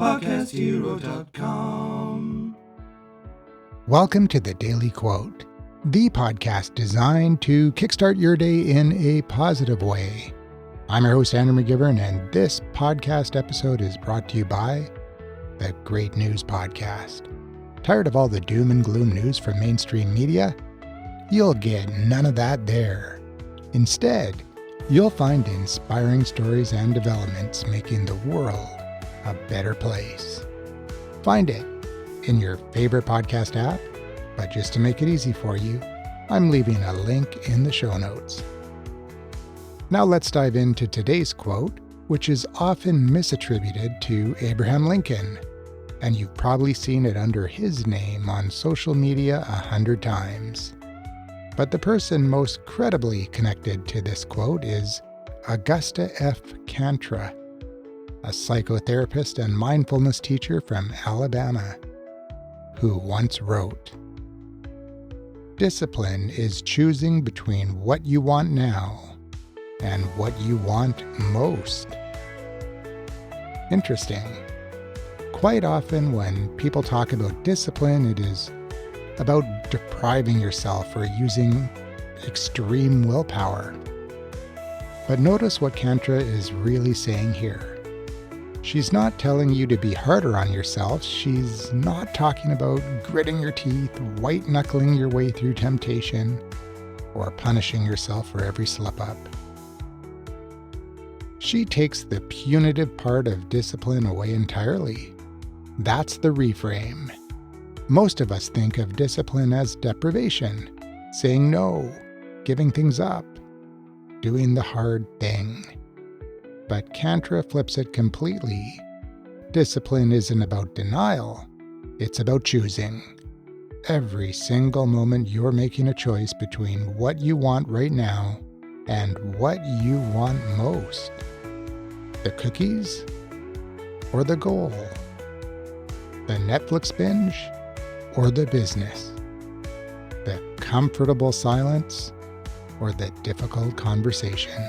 PodcastHero.com. Welcome to the Daily Quote, the podcast designed to kickstart your day in a positive way. I'm your host, Andrew McGivern, and this podcast episode is brought to you by the Great News Podcast. Tired of all the doom and gloom news from mainstream media? You'll get none of that there. Instead, you'll find inspiring stories and developments making the world a better place. Find it in your favorite podcast app, but just to make it easy for you, I'm leaving a link in the show notes. Now let's dive into today's quote, which is often misattributed to Abraham Lincoln, and you've probably seen it under his name on social media 100 times. But the person most credibly connected to this quote is Augusta F. Kantra, a psychotherapist and mindfulness teacher from Alabama, who once wrote, "Discipline is choosing between what you want now and what you want most." Interesting. Quite often when people talk about discipline, it is about depriving yourself or using extreme willpower. But notice what Kantra is really saying here. She's not telling you to be harder on yourself. She's not talking about gritting your teeth, white-knuckling your way through temptation, or punishing yourself for every slip-up. She takes the punitive part of discipline away entirely. That's the reframe. Most of us think of discipline as deprivation, saying no, giving things up, doing the hard thing. But Kantra flips it completely. Discipline isn't about denial, it's about choosing. Every single moment you're making a choice between what you want right now and what you want most. The cookies or the goal? The Netflix binge or the business? The comfortable silence or the difficult conversation?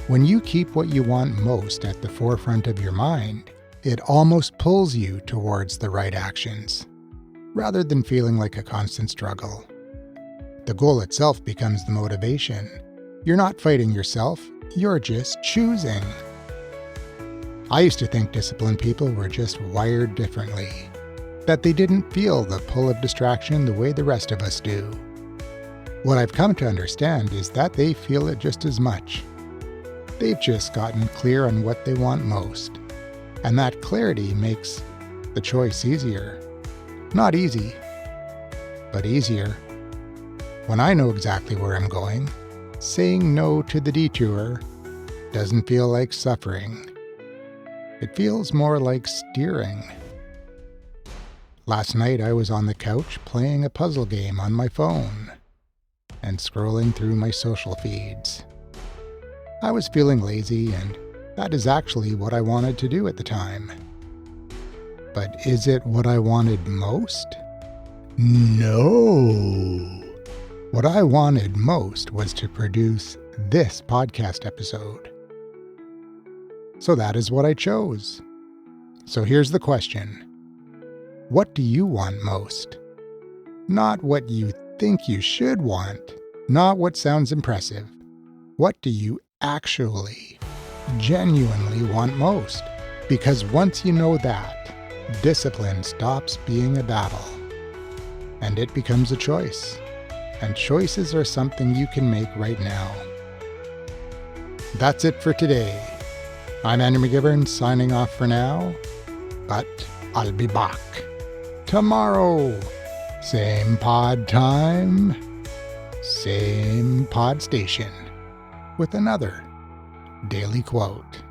When you keep what you want most at the forefront of your mind, it almost pulls you towards the right actions, rather than feeling like a constant struggle. The goal itself becomes the motivation. You're not fighting yourself, you're just choosing. I used to think disciplined people were just wired differently, that they didn't feel the pull of distraction the way the rest of us do. What I've come to understand is that they feel it just as much. They've just gotten clear on what they want most, and that clarity makes the choice easier. Not easy, but easier. When I know exactly where I'm going, saying no to the detour doesn't feel like suffering. It feels more like steering. Last night I was on the couch playing a puzzle game on my phone and scrolling through my social feeds. I was feeling lazy, and that is actually what I wanted to do at the time. But is it what I wanted most? No. What I wanted most was to produce this podcast episode. So that is what I chose. So here's the question. What do you want most? Not what you think you should want, not what sounds impressive. What do you actually, genuinely want most? Because once you know that, discipline stops being a battle, and it becomes a choice. And choices are something you can make right now. That's it for today. I'm Andrew McGivern signing off for now, but I'll be back tomorrow. Same pod time, same pod station, with another Daily Quote.